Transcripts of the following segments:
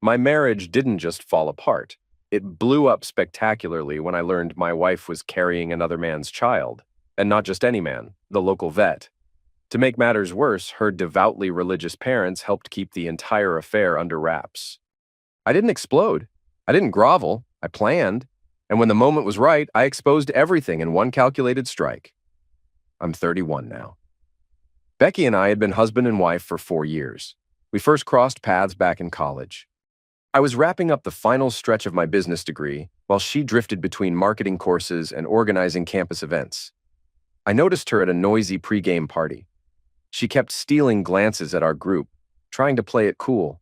My marriage didn't just fall apart. It blew up spectacularly when I learned my wife was carrying another man's child. And not just any man, the local vet. To make matters worse, her devoutly religious parents helped keep the entire affair under wraps. I didn't explode. I didn't grovel. I planned. And when the moment was right, I exposed everything in one calculated strike. I'm 31 now. Becky and I had been husband and wife for 4 years. We first crossed paths back in college. I was wrapping up the final stretch of my business degree while she drifted between marketing courses and organizing campus events. I noticed her at a noisy pregame party. She kept stealing glances at our group, trying to play it cool.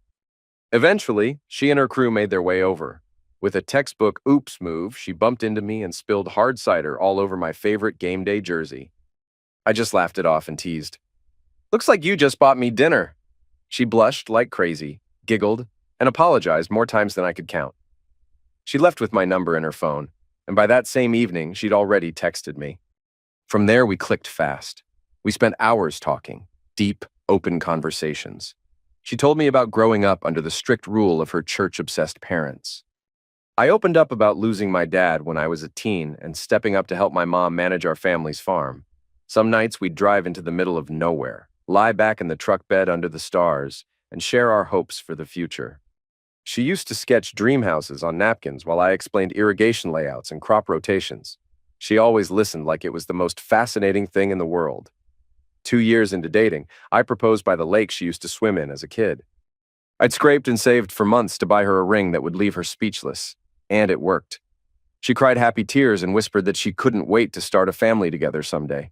Eventually, she and her crew made their way over. With a textbook oops move, she bumped into me and spilled hard cider all over my favorite game day jersey. I just laughed it off and teased, "Looks like you just bought me dinner." She blushed like crazy, giggled, and apologized more times than I could count. She left with my number in her phone, and by that same evening, she'd already texted me. From there, we clicked fast. We spent hours talking, deep, open conversations. She told me about growing up under the strict rule of her church-obsessed parents. I opened up about losing my dad when I was a teen and stepping up to help my mom manage our family's farm. Some nights we'd drive into the middle of nowhere, lie back in the truck bed under the stars, and share our hopes for the future. She used to sketch dream houses on napkins while I explained irrigation layouts and crop rotations. She always listened like it was the most fascinating thing in the world. 2 years into dating, I proposed by the lake she used to swim in as a kid. I'd scraped and saved for months to buy her a ring that would leave her speechless, and it worked. She cried happy tears and whispered that she couldn't wait to start a family together someday.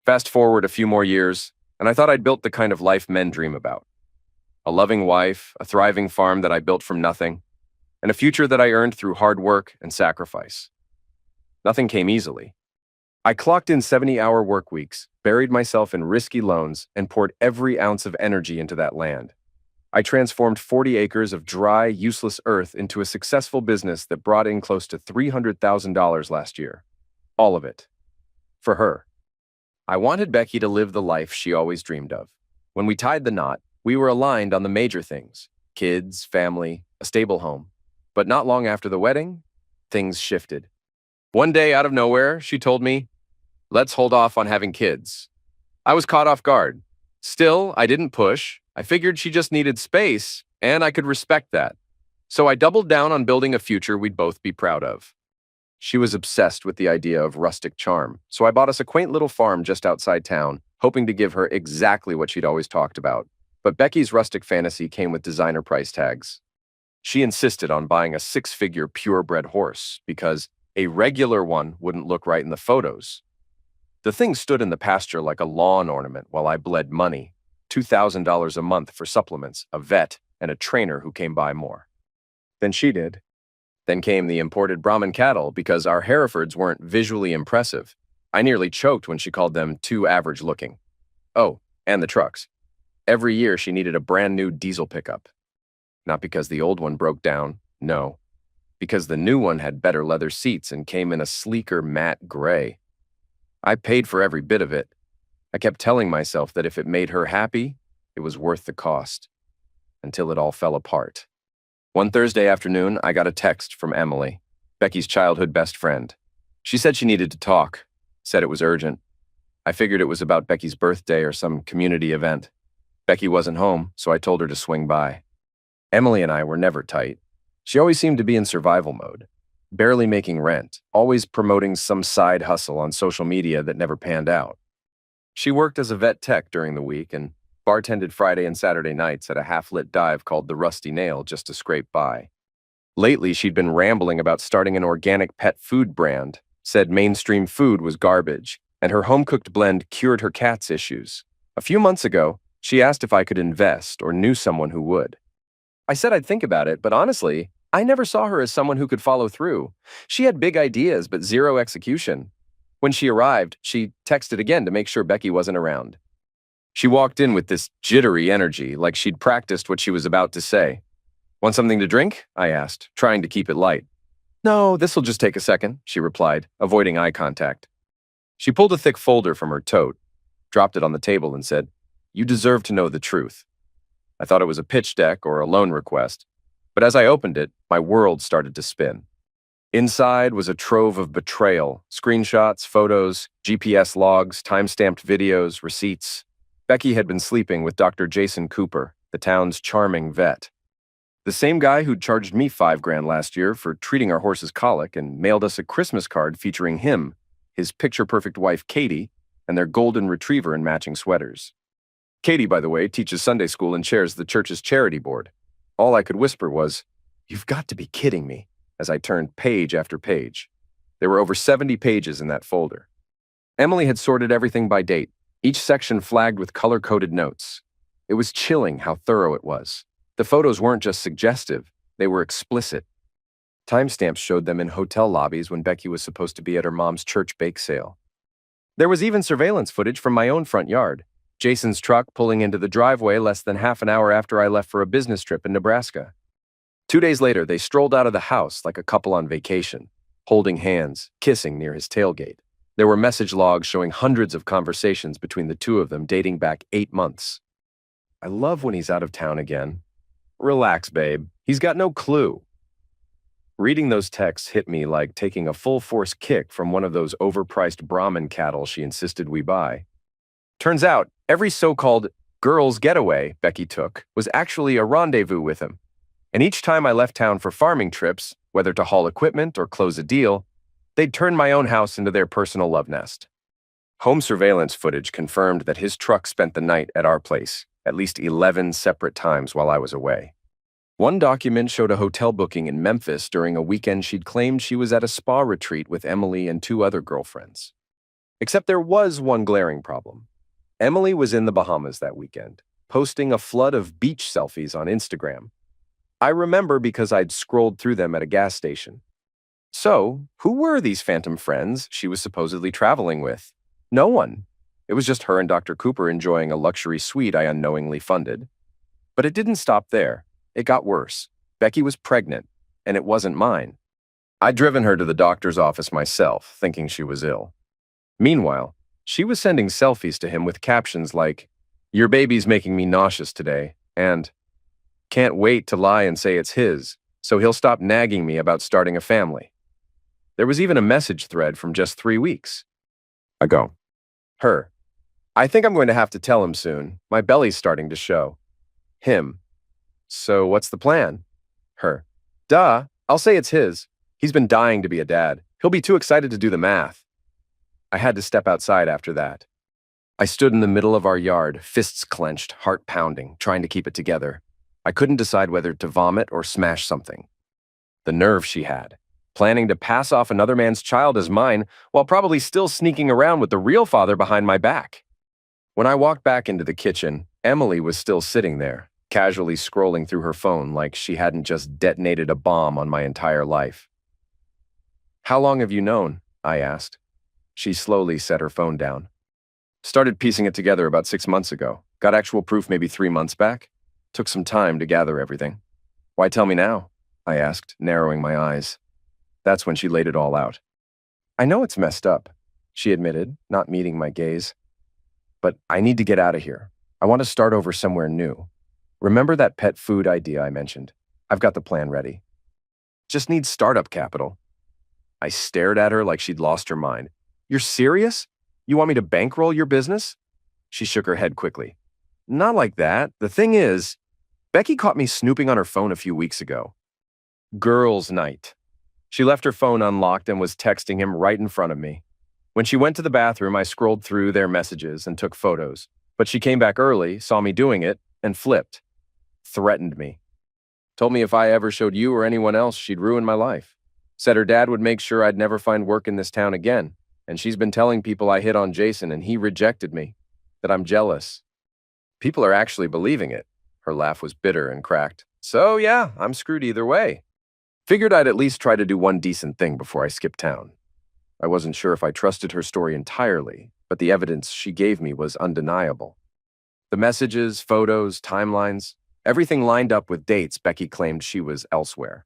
Fast forward a few more years, and I thought I'd built the kind of life men dream about. A loving wife, a thriving farm that I built from nothing, and a future that I earned through hard work and sacrifice. Nothing came easily. I clocked in 70-hour work weeks, buried myself in risky loans, and poured every ounce of energy into that land. I transformed 40 acres of dry, useless earth into a successful business that brought in close to $300,000 last year. All of it. For her. I wanted Becky to live the life she always dreamed of. When we tied the knot, we were aligned on the major things: kids, family, a stable home. But not long after the wedding, things shifted. One day, out of nowhere, she told me, "Let's hold off on having kids." I was caught off guard. Still, I didn't push. I figured she just needed space, and I could respect that. So I doubled down on building a future we'd both be proud of. She was obsessed with the idea of rustic charm, so I bought us a quaint little farm just outside town, hoping to give her exactly what she'd always talked about. But Becky's rustic fantasy came with designer price tags. She insisted on buying a 6-figure purebred horse because a regular one wouldn't look right in the photos. The thing stood in the pasture like a lawn ornament while I bled money, $2,000 a month for supplements, a vet, and a trainer who came by more. Then she did. Then came the imported Brahman cattle because our Herefords weren't visually impressive. I nearly choked when she called them too average looking. Oh, and the trucks. Every year she needed a brand new diesel pickup. Not because the old one broke down, no. Because the new one had better leather seats and came in a sleeker matte gray. I paid for every bit of it. I kept telling myself that if it made her happy, it was worth the cost. Until it all fell apart. One Thursday afternoon, I got a text from Emily, Becky's childhood best friend. She said she needed to talk, said it was urgent. I figured it was about Becky's birthday or some community event. Becky wasn't home, so I told her to swing by. Emily and I were never tight. She always seemed to be in survival mode, barely making rent, always promoting some side hustle on social media that never panned out. She worked as a vet tech during the week and bartended Friday and Saturday nights at a half-lit dive called the Rusty Nail just to scrape by. Lately, she'd been rambling about starting an organic pet food brand, said mainstream food was garbage, and her home-cooked blend cured her cat's issues. A few months ago, she asked if I could invest or knew someone who would. I said I'd think about it, but honestly, I never saw her as someone who could follow through. She had big ideas, but zero execution. When she arrived, she texted again to make sure Becky wasn't around. She walked in with this jittery energy, like she'd practiced what she was about to say. "Want something to drink?" I asked, trying to keep it light. "No, this'll just take a second," she replied, avoiding eye contact. She pulled a thick folder from her tote, dropped it on the table and said, "You deserve to know the truth." I thought it was a pitch deck or a loan request. But as I opened it, my world started to spin. Inside was a trove of betrayal, screenshots, photos, GPS logs, time-stamped videos, receipts. Becky had been sleeping with Dr. Jason Cooper, the town's charming vet. The same guy who'd charged me $5,000 last year for treating our horse's colic and mailed us a Christmas card featuring him, his picture-perfect wife Katie, and their golden retriever in matching sweaters. Katie, by the way, teaches Sunday school and chairs the church's charity board. All I could whisper was, "You've got to be kidding me," as I turned page after page. There were over 70 pages in that folder. Emily had sorted everything by date, each section flagged with color-coded notes. It was chilling how thorough it was. The photos weren't just suggestive, they were explicit. Timestamps showed them in hotel lobbies when Becky was supposed to be at her mom's church bake sale. There was even surveillance footage from my own front yard, Jason's truck pulling into the driveway less than half an hour after I left for a business trip in Nebraska. 2 days later, they strolled out of the house like a couple on vacation, holding hands, kissing near his tailgate. There were message logs showing hundreds of conversations between the two of them dating back 8 months. "I love when he's out of town again." "Relax, babe. He's got no clue." Reading those texts hit me like taking a full-force kick from one of those overpriced Brahmin cattle she insisted we buy. Turns out, every so-called girls' getaway Becky took was actually a rendezvous with him. And each time I left town for farming trips, whether to haul equipment or close a deal, they'd turn my own house into their personal love nest. Home surveillance footage confirmed that his truck spent the night at our place, at least 11 separate times while I was away. One document showed a hotel booking in Memphis during a weekend she'd claimed she was at a spa retreat with Emily and 2 other girlfriends. Except there was one glaring problem. Emily was in the Bahamas that weekend, posting a flood of beach selfies on Instagram. I remember because I'd scrolled through them at a gas station. So, who were these phantom friends she was supposedly traveling with? No one. It was just her and Dr. Cooper enjoying a luxury suite I unknowingly funded. But it didn't stop there. It got worse. Becky was pregnant, and it wasn't mine. I'd driven her to the doctor's office myself, thinking she was ill. Meanwhile, she was sending selfies to him with captions like, "Your baby's making me nauseous today," and "Can't wait to lie and say it's his, so he'll stop nagging me about starting a family." There was even a message thread from just 3 weeks ago. Her: "I think I'm going to have to tell him soon. My belly's starting to show." Him: "So what's the plan?" Her: "Duh, I'll say it's his. He's been dying to be a dad. He'll be too excited to do the math." I had to step outside after that. I stood in the middle of our yard, fists clenched, heart pounding, trying to keep it together. I couldn't decide whether to vomit or smash something. The nerve she had, planning to pass off another man's child as mine while probably still sneaking around with the real father behind my back. When I walked back into the kitchen, Emily was still sitting there, casually scrolling through her phone like she hadn't just detonated a bomb on my entire life. "How long have you known?" I asked. She slowly set her phone down. "Started piecing it together about 6 months ago. Got actual proof maybe 3 months back. Took some time to gather everything." "Why tell me now?" I asked, narrowing my eyes. That's when she laid it all out. "I know it's messed up," she admitted, not meeting my gaze. "But I need to get out of here. I want to start over somewhere new. Remember that pet food idea I mentioned? I've got the plan ready. Just need startup capital." I stared at her like she'd lost her mind. "You're serious? You want me to bankroll your business?" She shook her head quickly. "Not like that. The thing is, Becky caught me snooping on her phone a few weeks ago. Girls' night. She left her phone unlocked and was texting him right in front of me. When she went to the bathroom, I scrolled through their messages and took photos. But she came back early, saw me doing it, and flipped. Threatened me. Told me if I ever showed you or anyone else, she'd ruin my life. Said her dad would make sure I'd never find work in this town again. And she's been telling people I hit on Jason and he rejected me. That I'm jealous. People are actually believing it." Her laugh was bitter and cracked. "So yeah, I'm screwed either way. Figured I'd at least try to do one decent thing before I skipped town." I wasn't sure if I trusted her story entirely, but the evidence she gave me was undeniable. The messages, photos, timelines, everything lined up with dates Becky claimed she was elsewhere.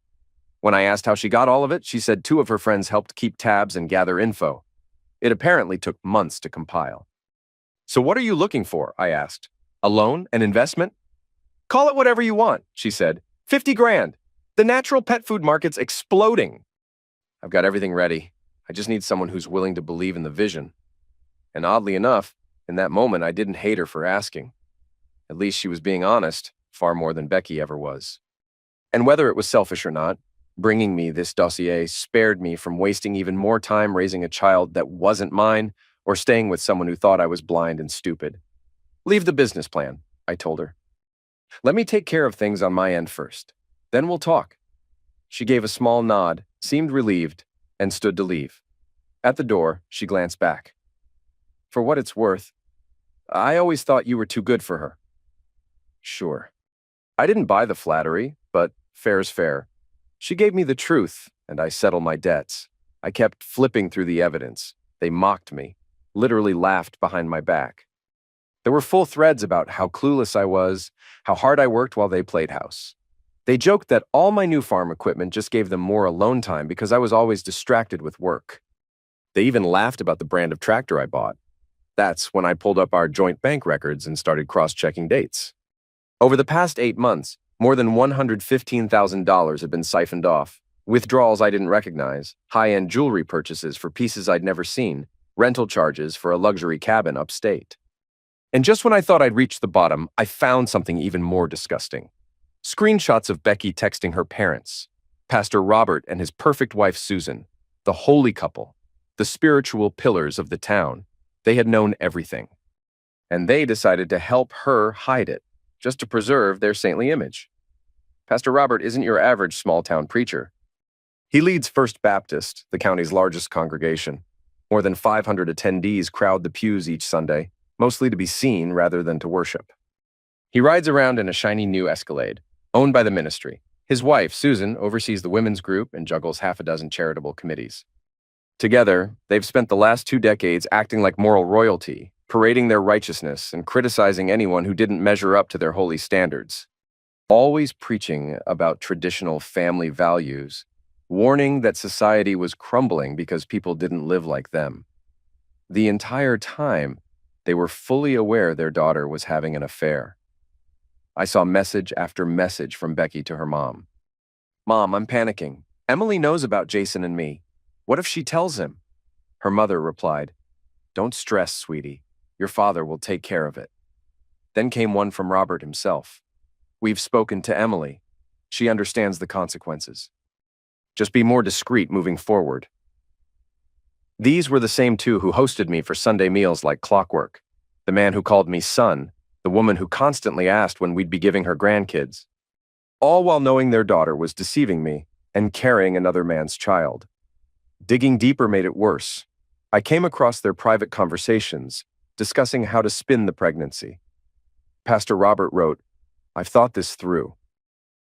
When I asked how she got all of it, she said 2 of her friends helped keep tabs and gather info. It apparently took months to compile. "So what are you looking for?" I asked. "A loan? An investment?" "Call it whatever you want," she said. 50 grand. The natural pet food market's exploding. I've got everything ready. I just need someone who's willing to believe in the vision. And oddly enough, in that moment, I didn't hate her for asking. At least she was being honest, far more than Becky ever was. And whether it was selfish or not, bringing me this dossier spared me from wasting even more time raising a child that wasn't mine or staying with someone who thought I was blind and stupid. Leave the business plan, I told her. Let me take care of things on my end first. Then we'll talk. She gave a small nod, seemed relieved, and stood to leave. At the door, she glanced back. For what it's worth, I always thought you were too good for her. Sure. I didn't buy the flattery, but fair's fair. She gave me the truth, and I settled my debts. I kept flipping through the evidence. They mocked me, literally laughed behind my back. There were full threads about how clueless I was, how hard I worked while they played house. They joked that all my new farm equipment just gave them more alone time because I was always distracted with work. They even laughed about the brand of tractor I bought. That's when I pulled up our joint bank records and started cross-checking dates. Over the past 8 months, more than $115,000 had been siphoned off. Withdrawals I didn't recognize, high-end jewelry purchases for pieces I'd never seen, rental charges for a luxury cabin upstate. And just when I thought I'd reached the bottom, I found something even more disgusting. Screenshots of Becky texting her parents, Pastor Robert and his perfect wife Susan, the holy couple, the spiritual pillars of the town. They had known everything. And they decided to help her hide it, just to preserve their saintly image. Pastor Robert isn't your average small-town preacher. He leads First Baptist, the county's largest congregation. More than 500 attendees crowd the pews each Sunday, mostly to be seen rather than to worship. He rides around in a shiny new Escalade, owned by the ministry. His wife, Susan, oversees the women's group and juggles half a dozen charitable committees. Together, they've spent the last 2 decades acting like moral royalty, parading their righteousness and criticizing anyone who didn't measure up to their holy standards. Always preaching about traditional family values, warning that society was crumbling because people didn't live like them. The entire time, they were fully aware their daughter was having an affair. I saw message after message from Becky to her mom. Mom, I'm panicking. Emily knows about Jason and me. What if she tells him? Her mother replied, Don't stress, sweetie. Your father will take care of it. Then came one from Robert himself. We've spoken to Emily. She understands the consequences. Just be more discreet moving forward. These were the same two who hosted me for Sunday meals like clockwork. The man who called me son, the woman who constantly asked when we'd be giving her grandkids. All while knowing their daughter was deceiving me and carrying another man's child. Digging deeper made it worse. I came across their private conversations, discussing how to spin the pregnancy. Pastor Robert wrote, I've thought this through.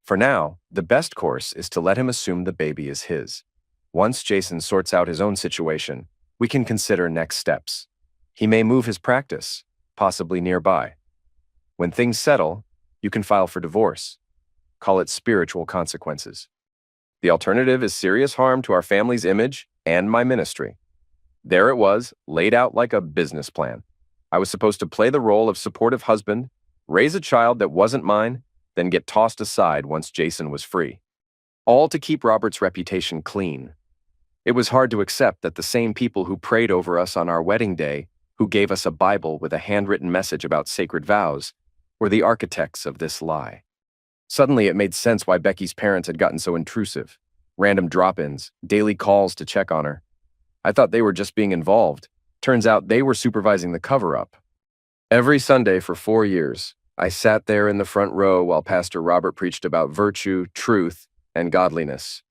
For now, the best course is to let him assume the baby is his. Once Jason sorts out his own situation, we can consider next steps. He may move his practice, possibly nearby. When things settle, you can file for divorce. Call it spiritual consequences. The alternative is serious harm to our family's image and my ministry. There it was, laid out like a business plan. I was supposed to play the role of supportive husband, raise a child that wasn't mine, then get tossed aside once Jason was free. All to keep Robert's reputation clean. It was hard to accept that the same people who prayed over us on our wedding day, who gave us a Bible with a handwritten message about sacred vows, were the architects of this lie. Suddenly it made sense why Becky's parents had gotten so intrusive. Random drop-ins, daily calls to check on her. I thought they were just being involved. Turns out they were supervising the cover-up. Every Sunday for 4 years, I sat there in the front row while Pastor Robert preached about virtue, truth, and godliness.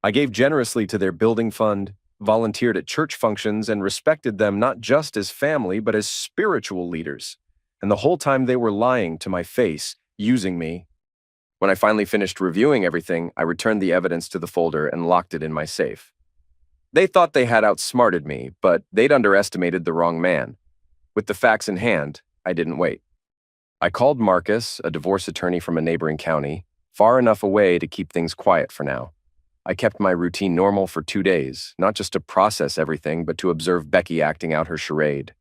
I gave generously to their building fund, volunteered at church functions, and respected them not just as family, but as spiritual leaders. And the whole time they were lying to my face, using me. When I finally finished reviewing everything, I returned the evidence to the folder and locked it in my safe. They thought they had outsmarted me, but they'd underestimated the wrong man. With the facts in hand, I didn't wait. I called Marcus, a divorce attorney from a neighboring county, far enough away to keep things quiet for now. I kept my routine normal for 2 days, not just to process everything, but to observe Becky acting out her charade.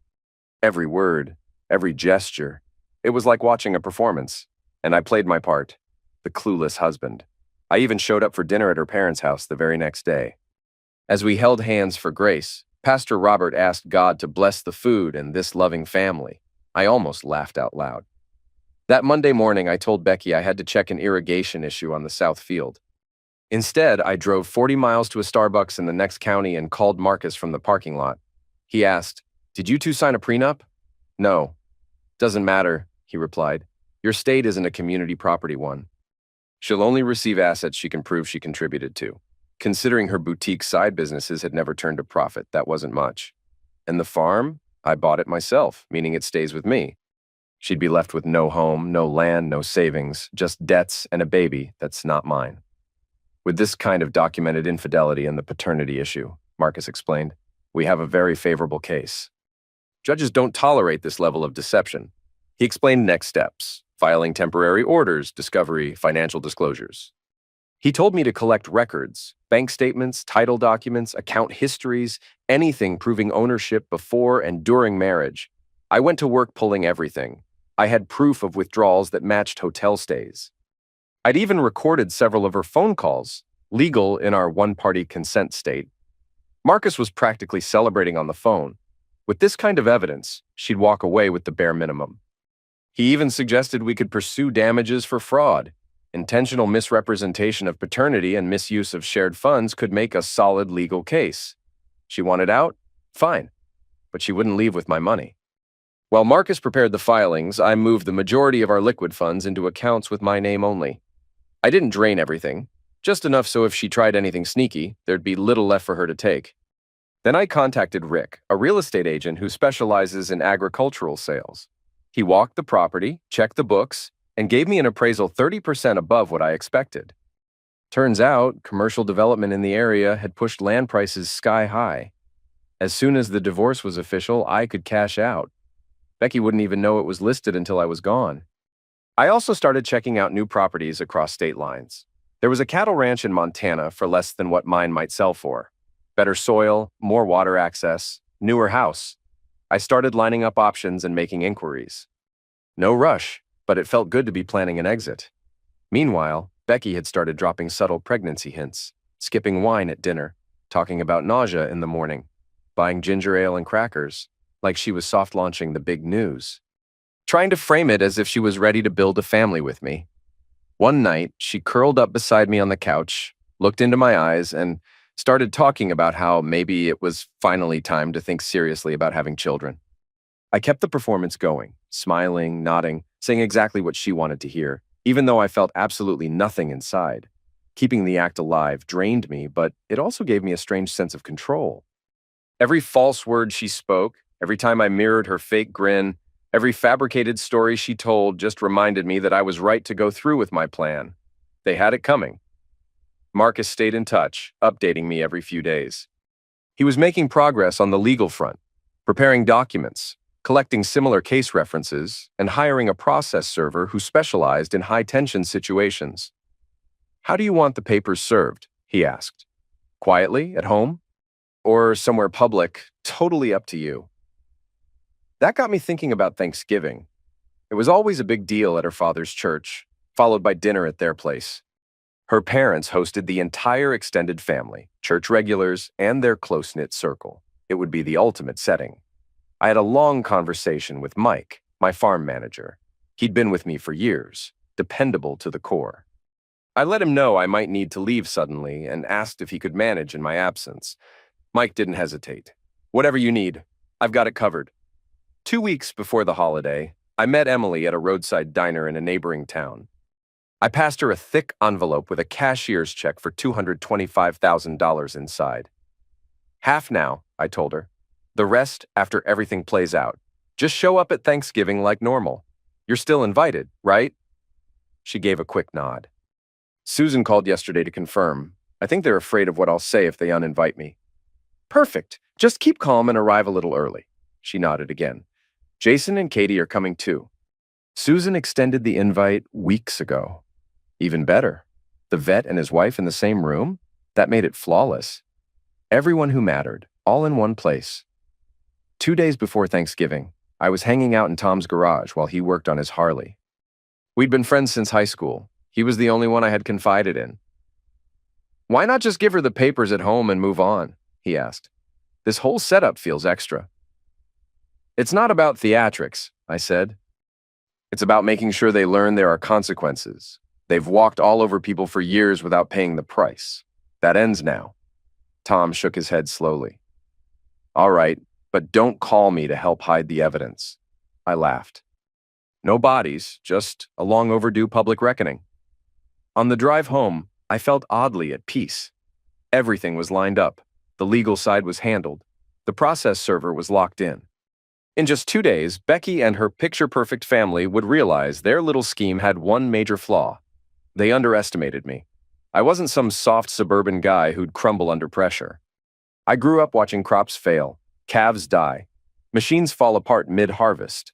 Every word, every gesture. It was like watching a performance, and I played my part, the clueless husband. I even showed up for dinner at her parents' house the very next day. As we held hands for grace, Pastor Robert asked God to bless the food and this loving family. I almost laughed out loud. That Monday morning, I told Becky I had to check an irrigation issue on the south field. Instead, I drove 40 miles to a Starbucks in the next county and called Marcus from the parking lot. He asked, "Did you two sign a prenup?" "No." "Doesn't matter," he replied. "Your state isn't a community property one. She'll only receive assets she can prove she contributed to. Considering her boutique side businesses had never turned a profit, that wasn't much. And the farm? I bought it myself, meaning it stays with me. She'd be left with no home, no land, no savings, just debts and a baby that's not mine." With this kind of documented infidelity in the paternity issue, Marcus explained, we have a very favorable case. Judges don't tolerate this level of deception. He explained next steps: filing temporary orders, discovery, financial disclosures. He told me to collect records, bank statements, title documents, account histories, anything proving ownership before and during marriage. I went to work pulling everything. I had proof of withdrawals that matched hotel stays. I'd even recorded several of her phone calls, legal in our one-party consent state. Marcus was practically celebrating on the phone. With this kind of evidence, she'd walk away with the bare minimum. He even suggested we could pursue damages for fraud. Intentional misrepresentation of paternity and misuse of shared funds could make a solid legal case. She wanted out? Fine. But she wouldn't leave with my money. While Marcus prepared the filings, I moved the majority of our liquid funds into accounts with my name only. I didn't drain everything, just enough so if she tried anything sneaky, there'd be little left for her to take. Then I contacted Rick, a real estate agent who specializes in agricultural sales. He walked the property, checked the books, and gave me an appraisal 30% above what I expected. Turns out, commercial development in the area had pushed land prices sky high. As soon as the divorce was official, I could cash out. Becky wouldn't even know it was listed until I was gone. I also started checking out new properties across state lines. There was a cattle ranch in Montana for less than what mine might sell for. Better soil, more water access, newer house. I started lining up options and making inquiries. No rush, but it felt good to be planning an exit. Meanwhile, Becky had started dropping subtle pregnancy hints, skipping wine at dinner, talking about nausea in the morning, buying ginger ale and crackers, like she was soft-launching the big news, trying to frame it as if she was ready to build a family with me. One night, she curled up beside me on the couch, looked into my eyes, and started talking about how maybe it was finally time to think seriously about having children. I kept the performance going, smiling, nodding, saying exactly what she wanted to hear, even though I felt absolutely nothing inside. Keeping the act alive drained me, but it also gave me a strange sense of control. Every false word she spoke, every time I mirrored her fake grin, every fabricated story she told just reminded me that I was right to go through with my plan. They had it coming. Marcus stayed in touch, updating me every few days. He was making progress on the legal front, preparing documents, collecting similar case references, and hiring a process server who specialized in high-tension situations. "How do you want the papers served?" he asked. "Quietly, at home? Or somewhere public, totally up to you." That got me thinking about Thanksgiving. It was always a big deal at her father's church, followed by dinner at their place. Her parents hosted the entire extended family, church regulars, and their close-knit circle. It would be the ultimate setting. I had a long conversation with Mike, my farm manager. He'd been with me for years, dependable to the core. I let him know I might need to leave suddenly and asked if he could manage in my absence. Mike didn't hesitate. "Whatever you need, I've got it covered." 2 weeks before the holiday, I met Emily at a roadside diner in a neighboring town. I passed her a thick envelope with a cashier's check for $225,000 inside. "Half now," I told her. "The rest after everything plays out. Just show up at Thanksgiving like normal. You're still invited, right?" She gave a quick nod. "Susan called yesterday to confirm. I think they're afraid of what I'll say if they uninvite me." "Perfect. Just keep calm and arrive a little early." She nodded again. "Jason and Katie are coming too." Susan extended the invite weeks ago. Even better, the vet and his wife in the same room? That made it flawless. Everyone who mattered, all in one place. 2 days before Thanksgiving, I was hanging out in Tom's garage while he worked on his Harley. We'd been friends since high school. He was the only one I had confided in. Why not just give her the papers at home and move on? He asked. This whole setup feels extra. It's not about theatrics, I said. It's about making sure they learn there are consequences. They've walked all over people for years without paying the price. That ends now. Tom shook his head slowly. All right, but don't call me to help hide the evidence. I laughed. No bodies, just a long overdue public reckoning. On the drive home, I felt oddly at peace. Everything was lined up. The legal side was handled. The process server was locked in. In just 2 days, Becky and her picture-perfect family would realize their little scheme had one major flaw. They underestimated me. I wasn't some soft suburban guy who'd crumble under pressure. I grew up watching crops fail, calves die, machines fall apart mid-harvest.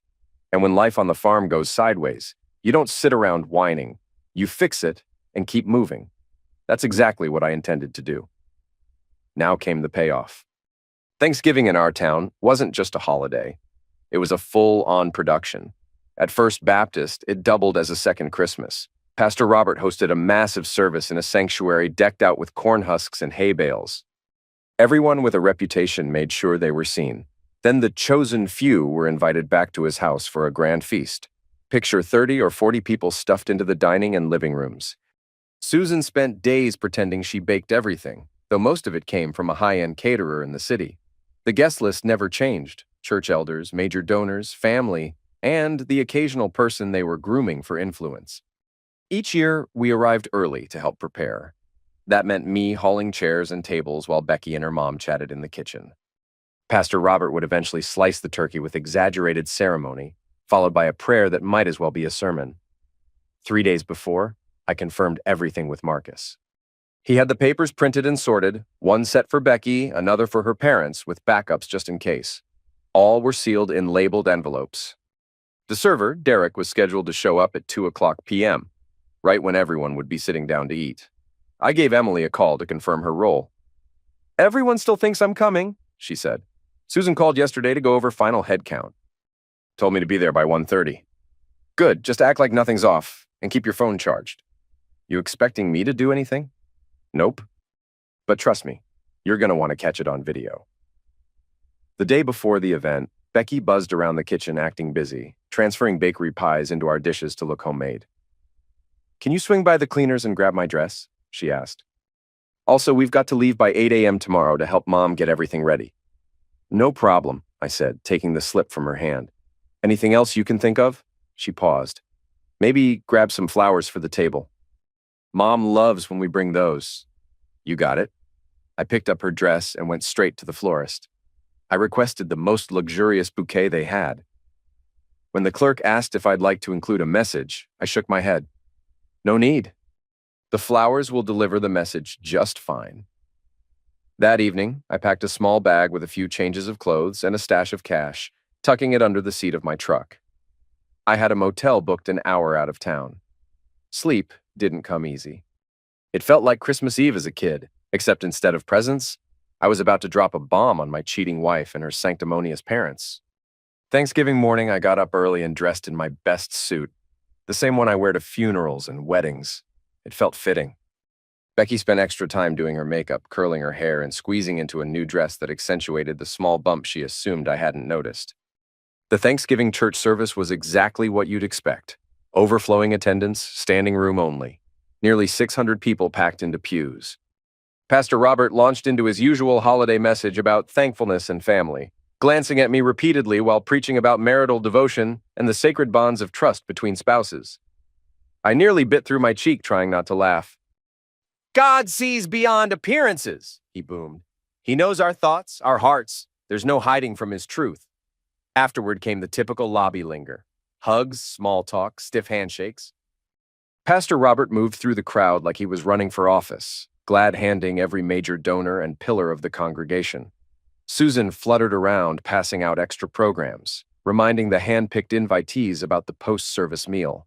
And when life on the farm goes sideways, you don't sit around whining. You fix it and keep moving. That's exactly what I intended to do. Now came the payoff. Thanksgiving in our town wasn't just a holiday. It was a full-on production. At First Baptist, it doubled as a second Christmas. Pastor Robert hosted a massive service in a sanctuary decked out with corn husks and hay bales. Everyone with a reputation made sure they were seen. Then the chosen few were invited back to his house for a grand feast. Picture 30 or 40 people stuffed into the dining and living rooms. Susan spent days pretending she baked everything, though most of it came from a high-end caterer in the city. The guest list never changed. Church elders, major donors, family, and the occasional person they were grooming for influence. Each year, we arrived early to help prepare. That meant me hauling chairs and tables while Becky and her mom chatted in the kitchen. Pastor Robert would eventually slice the turkey with exaggerated ceremony, followed by a prayer that might as well be a sermon. 3 days before, I confirmed everything with Marcus. He had the papers printed and sorted, one set for Becky, another for her parents, with backups just in case. All were sealed in labeled envelopes. The server, Derek, was scheduled to show up at 2:00 p.m., right when everyone would be sitting down to eat. I gave Emily a call to confirm her role. Everyone still thinks I'm coming, she said. Susan called yesterday to go over final head count. Told me to be there by 1:30. Good, just act like nothing's off and keep your phone charged. You expecting me to do anything? Nope. But trust me, you're going to want to catch it on video. The day before the event, Becky buzzed around the kitchen acting busy, transferring bakery pies into our dishes to look homemade. Can you swing by the cleaners and grab my dress? She asked. Also, we've got to leave by 8 a.m. tomorrow to help Mom get everything ready. No problem, I said, taking the slip from her hand. Anything else you can think of? She paused. Maybe grab some flowers for the table. Mom loves when we bring those. You got it. I picked up her dress and went straight to the florist. I requested the most luxurious bouquet they had. When the clerk asked if I'd like to include a message, I shook my head. No need. The flowers will deliver the message just fine. That evening, I packed a small bag with a few changes of clothes and a stash of cash, tucking it under the seat of my truck. I had a motel booked an hour out of town. Sleep didn't come easy. It felt like Christmas Eve as a kid, except instead of presents, I was about to drop a bomb on my cheating wife and her sanctimonious parents. Thanksgiving morning, I got up early and dressed in my best suit, the same one I wear to funerals and weddings. It felt fitting. Becky spent extra time doing her makeup, curling her hair, and squeezing into a new dress that accentuated the small bump she assumed I hadn't noticed. The Thanksgiving church service was exactly what you'd expect. Overflowing attendance, standing room only. Nearly 600 people packed into pews. Pastor Robert launched into his usual holiday message about thankfulness and family, glancing at me repeatedly while preaching about marital devotion and the sacred bonds of trust between spouses. I nearly bit through my cheek trying not to laugh. God sees beyond appearances, he boomed. He knows our thoughts, our hearts. There's no hiding from his truth. Afterward came the typical lobby linger. Hugs, small talk, stiff handshakes. Pastor Robert moved through the crowd like he was running for office, glad-handing every major donor and pillar of the congregation. Susan fluttered around, passing out extra programs, reminding the hand-picked invitees about the post-service meal.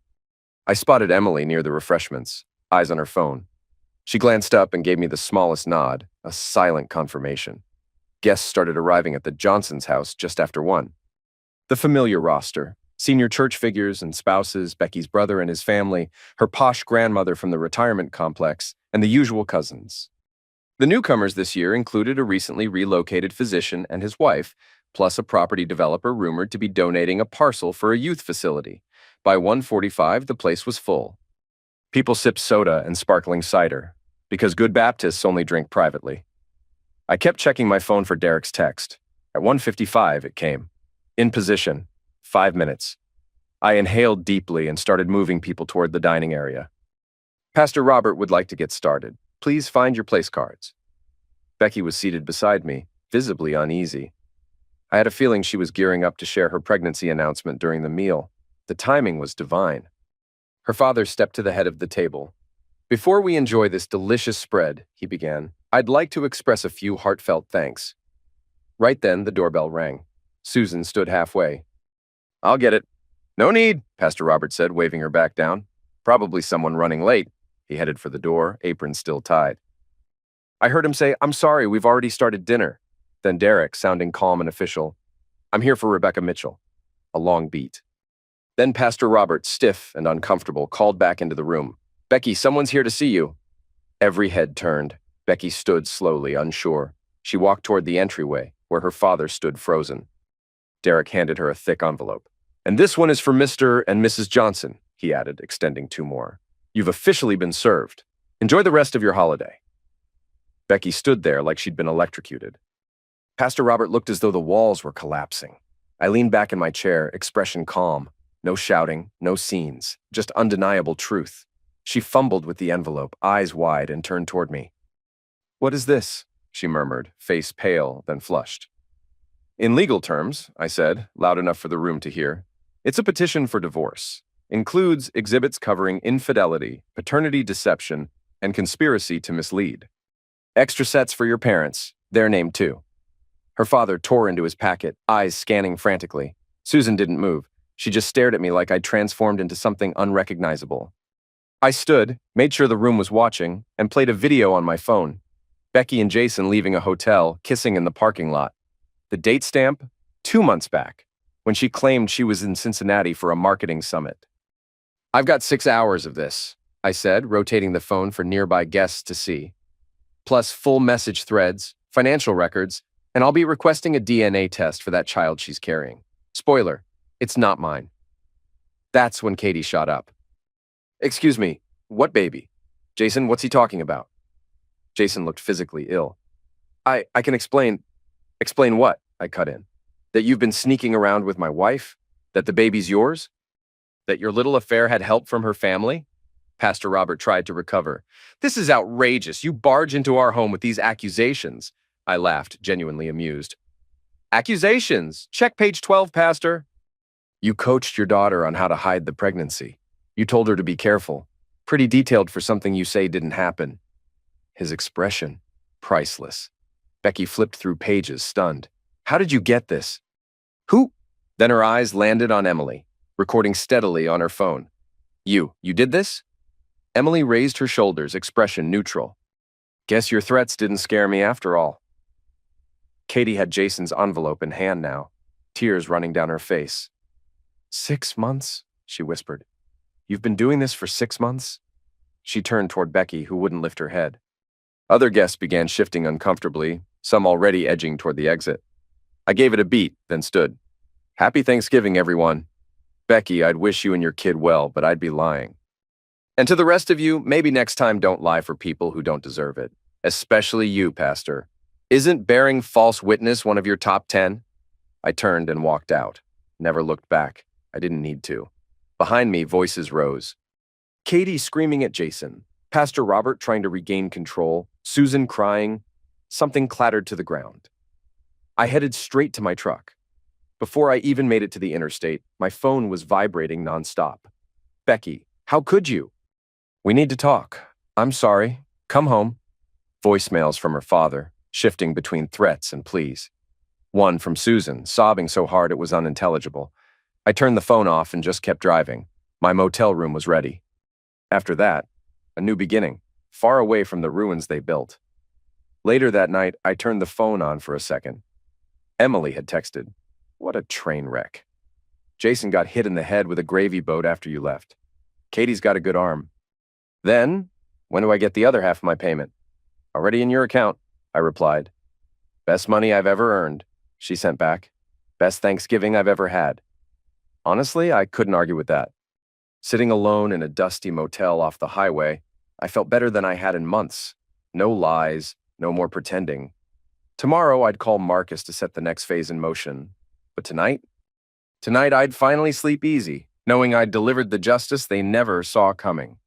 I spotted Emily near the refreshments, eyes on her phone. She glanced up and gave me the smallest nod, a silent confirmation. Guests started arriving at the Johnsons' house just after 1. The familiar roster, senior church figures and spouses, Becky's brother and his family, her posh grandmother from the retirement complex, and the usual cousins. The newcomers this year included a recently relocated physician and his wife, plus a property developer rumored to be donating a parcel for a youth facility. By 1:45, the place was full. People sipped soda and sparkling cider, because good Baptists only drink privately. I kept checking my phone for Derek's text. At 1:55, it came. In position. 5 minutes. I inhaled deeply and started moving people toward the dining area. Pastor Robert would like to get started. Please find your place cards. Becky was seated beside me, visibly uneasy. I had a feeling she was gearing up to share her pregnancy announcement during the meal. The timing was divine. Her father stepped to the head of the table. Before we enjoy this delicious spread, he began, I'd like to express a few heartfelt thanks. Right then, the doorbell rang. Susan stood halfway. I'll get it. No need, Pastor Robert said, waving her back down. Probably someone running late. He headed for the door, apron still tied. I heard him say, I'm sorry, we've already started dinner. Then Derek, sounding calm and official, I'm here for Rebecca Mitchell. A long beat. Then Pastor Robert, stiff and uncomfortable, called back into the room. Becky, someone's here to see you. Every head turned. Becky stood slowly, unsure. She walked toward the entryway, where her father stood frozen. Derek handed her a thick envelope. And this one is for Mr. and Mrs. Johnson, he added, extending two more. You've officially been served. Enjoy the rest of your holiday. Becky stood there like she'd been electrocuted. Pastor Robert looked as though the walls were collapsing. I leaned back in my chair, expression calm. No shouting, no scenes, just undeniable truth. She fumbled with the envelope, eyes wide, and turned toward me. What is this? She murmured, face pale, then flushed. In legal terms, I said, loud enough for the room to hear, it's a petition for divorce. Includes exhibits covering infidelity, paternity deception, and conspiracy to mislead. Extra sets for your parents, their name too. Her father tore into his packet, eyes scanning frantically. Susan didn't move. She just stared at me like I'd transformed into something unrecognizable. I stood, made sure the room was watching, and played a video on my phone. Becky and Jason leaving a hotel, kissing in the parking lot. The date stamp? 2 months back, when she claimed she was in Cincinnati for a marketing summit. I've got 6 hours of this, I said, rotating the phone for nearby guests to see. Plus full message threads, financial records, and I'll be requesting a DNA test for that child she's carrying. Spoiler, it's not mine. That's when Katie shot up. Excuse me, what baby? Jason, what's he talking about? Jason looked physically ill. I can explain. Explain what? I cut in. That you've been sneaking around with my wife? That the baby's yours? That your little affair had help from her family? Pastor Robert tried to recover. This is outrageous. You barge into our home with these accusations. I laughed, genuinely amused. Accusations! Check page 12, Pastor. You coached your daughter on how to hide the pregnancy. You told her to be careful. Pretty detailed for something you say didn't happen. His expression, priceless. Becky flipped through pages, stunned. How did you get this? Who? Then her eyes landed on Emily, recording steadily on her phone. You did this? Emily raised her shoulders, expression neutral. Guess your threats didn't scare me after all. Katie had Jason's envelope in hand now, tears running down her face. 6 months, she whispered. You've been doing this for 6 months? She turned toward Becky, who wouldn't lift her head. Other guests began shifting uncomfortably, some already edging toward the exit. I gave it a beat, then stood. Happy Thanksgiving, everyone. Becky, I'd wish you and your kid well, but I'd be lying. And to the rest of you, maybe next time don't lie for people who don't deserve it. Especially you, Pastor. Isn't bearing false witness one of your top 10? I turned and walked out. Never looked back. I didn't need to. Behind me, voices rose. Katie screaming at Jason. Pastor Robert trying to regain control. Susan crying. Something clattered to the ground. I headed straight to my truck. Before I even made it to the interstate, my phone was vibrating nonstop. Becky, how could you? We need to talk. I'm sorry. Come home. Voicemails from her father, shifting between threats and pleas. One from Susan, sobbing so hard it was unintelligible. I turned the phone off and just kept driving. My motel room was ready. After that, a new beginning, far away from the ruins they built. Later that night, I turned the phone on for a second. Emily had texted, "What a train wreck. Jason got hit in the head with a gravy boat after you left. Katie's got a good arm. Then, when do I get the other half of my payment? Already in your account, I replied. Best money I've ever earned, she sent back. Best Thanksgiving I've ever had. Honestly, I couldn't argue with that. Sitting alone in a dusty motel off the highway, I felt better than I had in months. No lies, no more pretending. Tomorrow, I'd call Marcus to set the next phase in motion. But tonight? Tonight, I'd finally sleep easy, knowing I'd delivered the justice they never saw coming.